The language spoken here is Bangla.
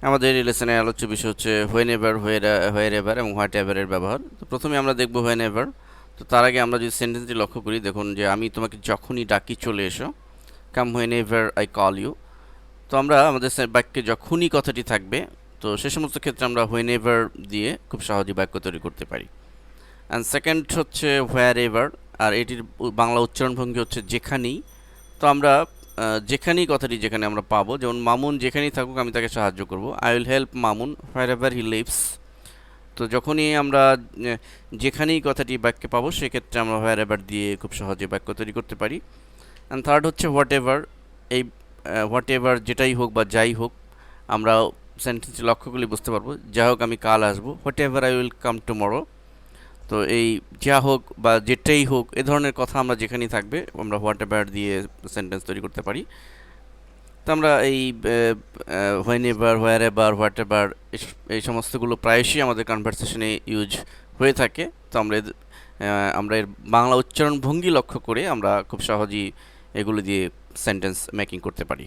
আমাদের এই লেসনে আলোচ্য বিষয় হচ্ছে হোয়েন এভার, হোয়ার এভার এবং হোয়াট এভারের ব্যবহার। তো প্রথমে আমরা দেখব হোয়েন এভার। তো তার আগে আমরা যদি সেন্টেন্সটি লক্ষ্য করি, দেখুন যে আমি তোমাকে যখনই ডাকি চলে এসো, come whenever I call you. তো আমরা আমাদের বাক্যে যখনই কথাটি থাকবে, তো সে সমস্ত ক্ষেত্রে আমরা হোয়েন এভার দিয়ে খুব সহজেই বাক্য তৈরি করতে পারি। অ্যান্ড সেকেন্ড হচ্ছে হোয়ার এভার, আর এটির বাংলা উচ্চারণ ভঙ্গি হচ্ছে যেখানেই। তো আমরা যেখানেই কথাটি যেখানে আমরা পাবো, যেমন মামুন যেখানেই থাকুক আমি তাকে সাহায্য করব, I will help Mamun where ever he lives. তো যখনই আমরা যেখানেই কথাটি বাক্যে পাবো, সেক্ষেত্রে আমরা হোয়ার এভার দিয়ে খুব সহজে বাক্য তৈরি করতে পারি। অ্যান্ড থার্ড হচ্ছে হোয়াট এভার। এই হোয়াট এভার যেটাই হোক বা যাই হোক, আমরা সেন্টেন্সটি লক্ষ্য করলে বুঝতে পারবো, যা হোক আমি কাল আসবো, whatever I will come tomorrow. তো এই যা হোক বা যেটাই হোক, এ ধরনের কথা আমরা যেখানেই থাকবে আমরা হোয়াট এভার দিয়ে সেন্টেন্স তৈরি করতে পারি। তো আমরা এই when ever, where ever, what ever এই সমস্তগুলো প্রায়শই আমাদের কনভারসেশনে ইউজ হয়ে থাকে। তো আমরা এর বাংলা উচ্চারণ ভঙ্গি লক্ষ্য করে আমরা খুব সহজেই এগুলো দিয়ে সেন্টেন্স মেকিং করতে পারি।